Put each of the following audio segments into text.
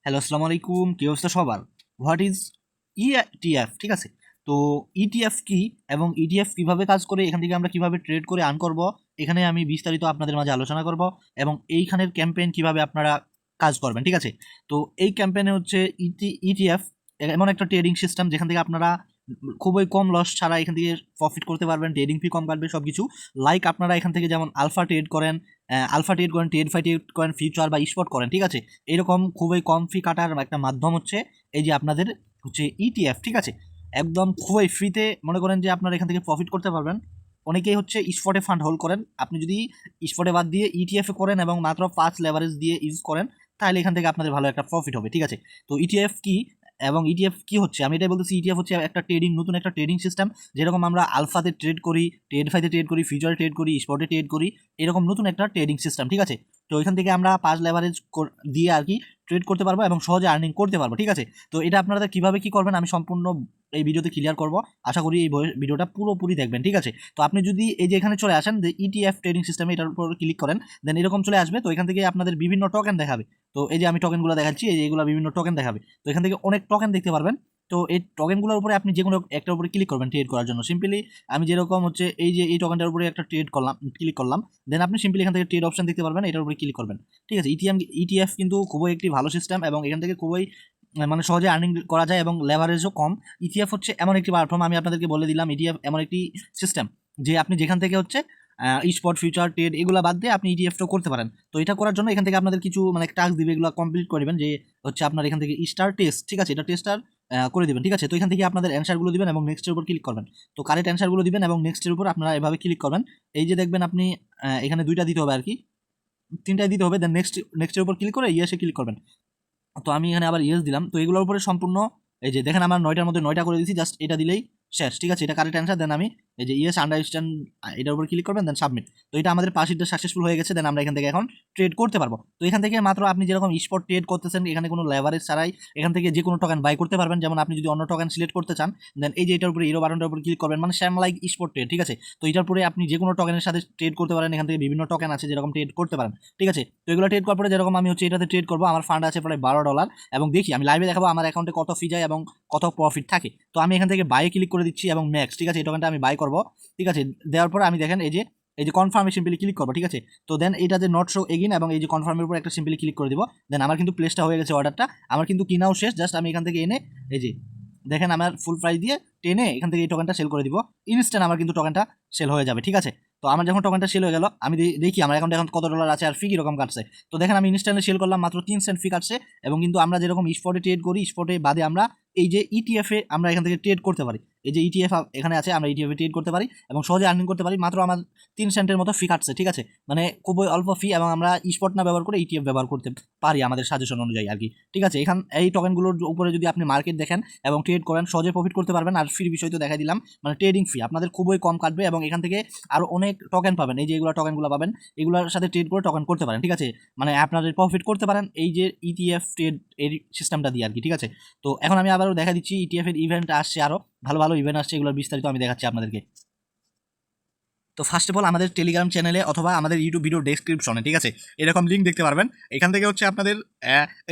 Hello, আসসালামু আলাইকুম। কি অবস্থা সবার? What is ETF? ঠিক আছে। তো ইটিএফ কি এবং ইটিএফ কিভাবে কাজ করে, এখান থেকে আমরা কিভাবে ট্রেড করে আর্ন করব, এখানে আমি বিস্তারিত আপনাদের মাঝে আলোচনা করব এবং এইখানের ক্যাম্পেইন কিভাবে আপনারা কাজ করবেন। ঠিক আছে। তো এই ক্যাম্পেইনে হচ্ছে ইটিএফ এমন একটা ট্রেডিং সিস্টেম যেখান থেকে আপনারা খুবই কম লস ছাড়া এখান থেকে প্রফিট করতে পারবেন, ট্রেডিং ফি কম কাটবে সব কিছু। লাইক আপনারা এখান থেকে যেমন আলফা ট্রেড করেন, ট্রেড ফাই ট্রেড করেন, ফিউচার বা স্পট করেন। ঠিক আছে। এরকম খুবই কম ফি কাটার একটা মাধ্যম হচ্ছে এই যে আপনাদের হচ্ছে ইটিএফ। ঠিক আছে। একদম খুবই ফ্রিতে মনে করেন যে আপনারা এখান থেকে প্রফিট করতে পারবেন। অনেকেই হচ্ছে স্পটে ফান্ড হোল্ড করেন। আপনি যদি স্পটে বাদ দিয়ে ইটিএফ এ করেন এবং মাত্র 5 লেভারেজ দিয়ে ইউজ করেন, তাহলে এখান থেকে আপনাদের ভালো একটা প্রফিট হবে। ঠিক আছে। তো ইটিএফ কি এবং ইটিএফ কি হচ্ছে, আমি এটাই বলতেছি। ইটিএফ হচ্ছে একটা নতুন একটা ট্রেডিং সিস্টেম। যেরকম আমরা আলফাতে ট্রেড করি, ট্রেড ফাইতে ট্রেড করি, ফিউচারে ট্রেড করি, স্পটে ট্রেড করি, এরকম নতুন একটা ট্রেডিং সিস্টেম। ঠিক আছে। তো এখান থেকে আমরা 5 লেভারেজ দিয়ে আর কি ট্রেড করতে পারবো এবং সহজে আর্নিং করতে পারবো। ঠিক আছে। তো এটা আপনারা কিভাবে কি করবেন আমি সম্পূর্ণ এই ভিডিওতে ক্লিয়ার করব। আশা করি এই ভিডিওটা পুরোপুরি দেখবেন। ঠিক আছে। তো আপনি যদি এই যে এখানে চলে আসেন যে ইটিএফ ট্রেডিং সিস্টেমে, এটার উপর ক্লিক করেন, দেন এরকম চলে আসবে। তো এখান থেকে আপনাদের বিভিন্ন টোকেন দেখাবে। তো এই যে আমি টোকেনগুলো দেখাচ্ছি, এই যে এগুলো বিভিন্ন টোকেন দেখাবে। তো এখান থেকে অনেক টোকেন দেখতে পারবেন। তো এই টোকেনগুলোর উপরে আপনি যে কোনো একটার উপরে ক্লিক করবেন ট্রেড করার জন্য। সিম্পলি আমি যেরকম হচ্ছে এই যে এই টোকেনটার উপরে একটা ট্রেড করলাম, ক্লিক করলাম, দেন আপনি সিম্পলি এখান থেকে ট্রেড অপশন দেখতে পারবেন, এটার উপরে ক্লিক করবেন। ঠিক আছে। ইটিএফ কিন্তু খুবই একটি ভালো সিস্টেম এবং এখান থেকে খুবই মানে সহজে আর্নিং করা যায় এবং লেভারেজও কম। ইটিএফ হচ্ছে এমন একটি প্ল্যাটফর্ম, আমি আপনাদেরকে বলে দিলাম, ইটিএফ এমন একটি সিস্টেম যে আপনি যেখান থেকে হচ্ছে স্পট ফিউচার ট্রেড এগুলো বাদ দিয়ে আপনি ইটিএফটাও করতে পারেন। তো এটা করার জন্য এখান থেকে আপনাদের কিছু মানে টাস্ক দিবে, এগুলো কমপ্লিট করবেন। যে হচ্ছে আপনার এখান থেকে স্টার টেস্ট। ঠিক আছে। এটা টেস্টার করে দিবেন। ঠিক আছে। তো এখান থেকে আপনাদের অ্যান্সারগুলো দিবেন এবং নেক্সটের উপর ক্লিক করবেন। তো কারেক্ট অ্যান্সারগুলো দিবেন এবং নেক্সটের উপর আপনারা এভাবে ক্লিক করবেন। এই যে দেখবেন আপনি এখানে 2টা দিতে হবে আর কি, 3টাই দিতে হবে। দেন নেক্সটের উপর ক্লিক করে ইয়েসে ক্লিক করবেন। তো আমি এখানে আবার ইয়েস দিলাম। তো এগুলোর উপরে সম্পূর্ণ এই যে দেখেন আমার 9টার মধ্যে 9টা করে দিয়েছি, জাস্ট এটা দিলেই শেষ। ঠিক আছে। এটা কারেক্ট অ্যান্সার। দেন আমি এই যে ইয়েস আন্ডারস্ট্যান্ড এটার উপর ক্লিক করবেন, দেন সাবমিট। তো এটা আমাদের পাশিটা সাকসেসফুল হয়ে গেছে। দেন আমরা এখান থেকে এখন ট্রেড করতে পারবো। তো এখান থেকে মাত্র আপনি যেরকম স্পট ট্রেড করতেছেন, এখানে কোনো লেভারেজ ছাড়াই এখান থেকে যে কোনো টোকেন বাই করতে পারবেন। যেমন আপনি যদি অন্য টোকেন সিলেক্ট করতে চান, দেন এই যে এটার উপরে ইরো বাটনটার উপর ক্লিক করবেন, মানে সেম লাইক স্পট ট্রেড। ঠিক আছে। তো এটার পরে আপনি যে কোনো টোকেনের সাথে ট্রেড করতে পারেন। এখান থেকে বিভিন্ন টোকেন আছে যেরকম ট্রেড করতে পারেন। ঠিক আছে। তো এগুলো ট্রেড করার পরে যেরকম আমি হচ্ছে এটাতে ট্রেড করবো, আমার ফান্ড আছে প্রায় $12 এবং দেখি আমি লাইভে দেখাবো আমার অ্যাকাউন্টে কত ফি যায় এবং কত প্রফিট থাকে। তো আমি এখান থেকে বাই ক্লিক করে দিচ্ছি এবং ম্যাক্স। ঠিক আছে। এই টোকেনটা আমি বাই করবো। ঠিক আছে। দেওয়ার পরে আমি দেখেন এই যে কনফার্মে সিম্পলি ক্লিক করবো। ঠিক আছে। তো দেন এটা যে নট শো এগিন এবং এই যে কনফার্মের উপর একটা সিম্পলি ক্লিক করে দিব। দেন আমার কিন্তু প্লেসটা হয়ে গেছে, অর্ডারটা আমার কিন্তু কিনাও শেষ। জাস্ট আমি এখান থেকে এনে এই যে দেখেন আমার ফুল প্রাইস দিয়ে টেনে এখান থেকে এই টোকেনটা সেল করে দিব। ইনস্ট্যান্ট আমার কিন্তু টোকেনটা সেল হয়ে যাবে। ঠিক আছে। তো আমার যখন টোকেনটা সেল হয়ে গেল, আমি দেখি আমার অ্যাকাউন্টে এখন কত ডলার আছে আর ফি কীরকম কাটছে। তো দেখেন আমি ইনস্ট্যান্টলি সেল করলাম, মাত্র 3 সেন্ট ফি কাটছে। এবং কিন্তু আমরা যেরকম স্পটে ট্রেড করি, স্পটে বাদে আমরা এই যে ইটিএফ এ আমরা এখান থেকে ট্রেড করতে পারি। এই যে ইটিএফ এখানে আছে, আমরা ইটিএফ এ ট্রেড করতে পারি এবং সহজে আর্নিং করতে পারি। মাত্র আমার 3 সেন্টের মতো ফি কাটছে। ঠিক আছে। মানে খুবই অল্প ফি এবং আমরা স্পট না ব্যবহার করে ইটিএফ ব্যবহার করতে পারি আমাদের সাজেশন অনুযায়ী আর কি। ঠিক আছে। এই টোকেনগুলোর উপরে যদি আপনি মার্কেট দেখেন এবং ট্রেড করেন, সহজে প্রফিট করতে পারবেন। আর ফির বিষয় তো দেখাই দিলাম, মানে ট্রেডিং ফি আপনাদের খুবই কম কাটবে এবং এখান থেকে আরও অনেক টোকেন পাবেন। এই যে এগুলো টোকেনগুলো পাবেন, এগুলোর সাথে ট্রেড করে টোকেন করতে পারেন। ঠিক আছে। মানে আপনাদের প্রফিট করতে পারেন এই যে ইটিএফ ট্রেড এর সিস্টেমটা দিয়ে আর কি। ঠিক আছে। তো এখন আমি আবারও দেখা দিচ্ছি ইটিএফ এর ইভেন্ট আসছে, আরও ভালো ভালো ইভেন্ট আসছে, এগুলোর বিস্তারিত আমি দেখাচ্ছি আপনাদেরকে। তো ফার্স্ট অফ অল আমাদের টেলিগ্রাম চ্যানেলে অথবা আমাদের ইউটিউব ভিডিও ডেসক্রিপশনে, ঠিক আছে, এরকম লিঙ্ক দেখতে পারবেন। এখান থেকে হচ্ছে আপনাদের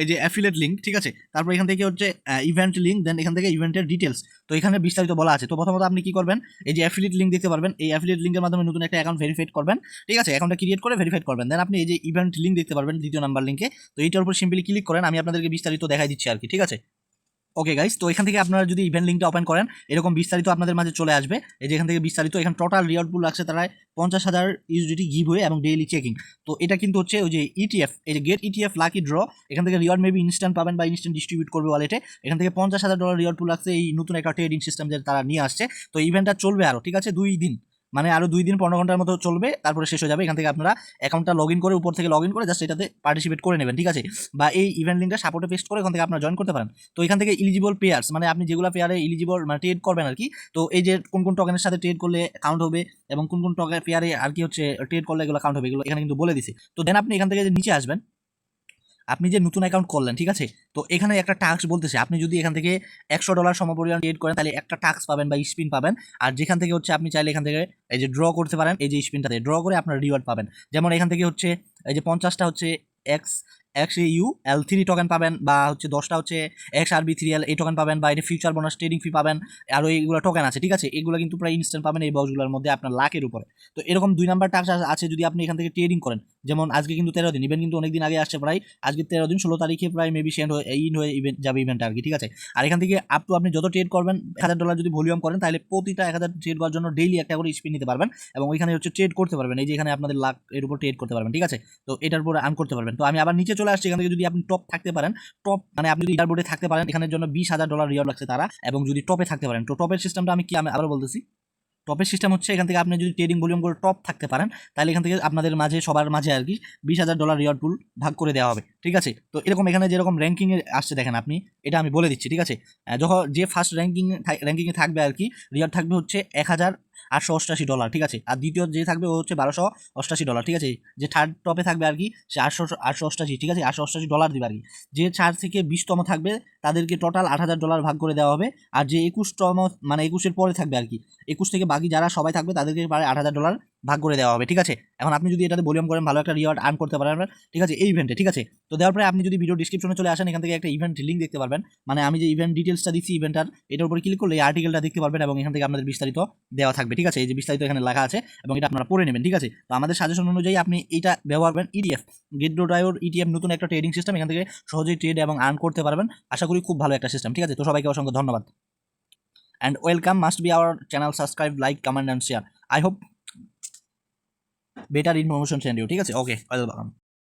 এই যে অ্যাফিলেট লিঙ্ক। ঠিক আছে। তারপর এখান থেকে হচ্ছে ইভেন্ট লিঙ্ক, দেন এখান থেকে ইভেন্টের ডিটেলস। তো এখানে বিস্তারিত বলা আছে। তো প্রথমত আপনি কি করবেন, এই যে অ্যাফিলেট লিঙ্ক দেখতে পারবেন, এই অ্যাফিলেট লিঙ্কের মাধ্যমে নতুন একটা অ্যাকাউন্ট ভেরিফাইড করবেন। ঠিক আছে। অ্যাকাউন্টটা ক্রিয়েট করে ভেরিফাইড করবেন। দেন আপনি এই যে ইভেন্ট লিঙ্ক দেখতে পারবেন দ্বিতীয় নাম্বার লিঙ্কে। তো এইটার উপর সিম্পলি ক্লিক করেন, আমি আপনাদেরকে বিস্তারিত দেখাই দিচ্ছি আর কি। ঠিক আছে। ওকে গাইস, তো এখান থেকে আপনারা যদি ইভেন্ট লিঙ্কটা ওপেন করেন, এরকম বিস্তারিত আপনাদের মাঝে চলে আসবে। এই যে এখান থেকে বিস্তারিত, এখানে টোটাল রিওয়ার্ড পুল লাগছে তারা 50,000 ইউজিটি গিভ হয়ে এবং ডেইলি চেকিং। তো এটা কিন্তু হচ্ছে ওই যে ইটিএফ, এই যে গেট ইটিএফ লাকি ড্র। এখান থেকে রিওয়ার্ড মেবি ইনস্ট্যান্ট পাবেন বা ইনস্ট্যান্ট ডিস্ট্রিবিউট করবে ওয়ালেটে। এখান থেকে $50,000 রিওয়ার্ড পুল লাগছে, এই নতুন একটা ট্রেডিং সিস্টেম যে তারা নিয়ে আসছে। তো ইভেন্টটা চলবে আরও। ঠিক আছে। 2 দিন, মানে আরও 2 দিন 15 ঘন্টার মতো চলবে, তারপরে শেষ হয়ে যাবে। এখান থেকে আপনারা অ্যাকাউন্টটা লগ ইন করে উপর থেকে লগ ইন করে জাস্ট এটাতে পার্টিসিপেট করে নেবেন। ঠিক আছে। বা এই ইভেন্ট লিঙ্কটা সাপোর্টে পেস্ট করে এখান থেকে আপনারা জয়েন করতে পারেন। তো এখান থেকে ইলিজিবল পেয়ার্স, মানে আপনি যেগুলো পেয়ারে ইলিজিবল মানে ট্রেড করবেন আর কি। তো এই যে কোন কোন টোকেনের সাথে ট্রেড করলে কাউন্ট হবে এবং কোন কোন পেয়ারে আর কি হচ্ছে ট্রেড করলে এগুলো কাউন্ট হবে, এগুলো এখানে কিন্তু বলে দিছে। তো দেন আপনি এখান থেকে যে নিচে আসবেন, আপনি যে নতুন অ্যাকাউন্ট করলেন, ঠিক আছে, তো এখানে একটা টাস্ক বলতেছে, আপনি যদি এখান থেকে $100 সমপরিমাণ ট্রেড করেন তাহলে একটা টাস্ক পাবেন বা স্পিন পাবেন। আর যেখান থেকে হচ্ছে আপনি চাইলে এখান থেকে এই যে ড্র করতে পারেন, এই যে স্পিনটাতে ড্র করে আপনার রিওয়ার্ড পাবেন। যেমন এখান থেকে হচ্ছে এই যে 50টা হচ্ছে এক্স XAUL3 টোকেন পাবেন, বা হচ্ছে 10টা হচ্ছে XRB3L এই টোকেন পাবেন, বা এটা ফিউচার বোনাস ট্রেডিং ফি পাবেন, আরও এইগুলো টোকেন আছে, ঠিক আছে, এগুলো কিন্তু প্রায় ইনস্ট্যান্ট পাবেন এই বক্সগুলোর মধ্যে আপনার লাখের উপরে। তো এরকম 2 নাম্বার টাস্ক আছে যদি আপনি এখান থেকে ট্রেডিং করেন, যেমন আজকে কিন্তু 13 দিন, ইভেন্ট কিন্তু অনেকদিন আগে আসছে, প্রায় আজকে 13 দিন, 16 তারিখে প্রায় মেবি সেন্ড হয়ে ইন হয়ে ইভেন্ট যাবে ইভেন্ট আর কি, ঠিক আছে। আর এখান থেকে আপ টু আপনি যত ট্রেড করবেন $1000 যদি ভলিউম করেন তাহলে প্রতিটা 1000 ট্রেড করার জন্য ডেইলি একটা করে স্পিন নিতে পারবেন, এবং ওইখানে হচ্ছে ট্রেড করতে পারবেন, এই যে এখানে আপনাদের লাখ এর উপর ট্রেড করতে পারবেন, ঠিক আছে। তো এটার উপরে আর্ন করতে পারবেন। তো আমি আবার নিচে চলে আসছি, এখান থেকে যদি আপনি টপ থাকতে পারেন, টপ মানে আপনি যদি লিডার বোর্ডে থাকতে পারেন, এখানের জন্য $20,000 রিওয়ার্ড লাগছে তারা, এবং যদি টপে থাকতে পারেন, তো টপের সিস্টেমটা আমি আবার বলতেছি। টপের সিস্টেম হচ্ছে এখান থেকে আপনি যদি ট্রেডিং ভলিউম করে টপ থাকতে পারেন তাহলে এখান থেকে আপনাদের মাঝে সবার মাঝে আর কি $20,000 রিওয়ার্ড পুল ভাগ করে দেওয়া হবে, ঠিক আছে। তো এরকম এখানে যেরকম র্যাঙ্কিংয়ে আসছে দেখেন আপনি, এটা আমি বলে দিচ্ছি, ঠিক আছে। যখন যে ফার্স্ট র্যাঙ্কিংয়ে থাকবে আর কি, রিওয়ার্ড থাকবে হচ্ছে $1,888, ঠিক আছে। আর দ্বিতীয় যে থাকবে ও হচ্ছে $1,288, ঠিক আছে। যে থার্ড টপে থাকবে আর কি সে 888, ঠিক আছে, $888 দিবে আর কি। যে 4 থেকে 20তম থাকবে তাদেরকে টোটাল $8,000 ভাগ করে দেওয়া হবে। আর যে 21তম মানে 21-এর পরে থাকবে আর কি, 21 থেকে বাকি যারা সবাই থাকবে তাদেরকে প্রায় $8,000 ভাগ করে দেওয়া হবে, ঠিক আছে। এখন আপনি যদি এটাতে ভলিউম করেন ভালো একটা রিওয়ার্ড আর্ন করতে পারেন, ঠিক আছে, এই ইভেন্টে, ঠিক আছে। তো দেওয়ার পরে আপনি যদি ভিডিও ডিসক্রিপশনে চলে আসেন, এখান থেকে একটা ইভেন্ট লিঙ্ক দেখতে পারবেন, মানে আমি যে ইভেন্ট ডিটেলসটা দিচ্ছি ইভেন্টার, এটার উপরে ক্লিক করলে এই আর্টিকেলটা দেখতে পারবেন, এবং এখান থেকে আপনাদের বিস্তারিত দেওয়া থাকবে, ঠিক আছে। এই যে বিস্তারিত এখানে লেখা আছে এবং এটা আপনারা পড়ে নেবেন, ঠিক আছে। তো আমাদের সাজেশন অনুযায়ী আপনি এটা ব্যবহার করেন ETF, গেট.io ETF, নতুন একটা ট্রেডিং সিস্টেম, এখান থেকে সহজেই ট্রেড এবং আর্ন করতে পারবেন। আশা করি খুব ভালো একটা সিস্টেম, ঠিক আছে। তো সবাইকে অসংখ্য ধন্যবাদ, and welcome must be our channel, subscribe, like, comment and share. I hope better information send you, ঠিক আছে। ওকে, ওয়েলকাম।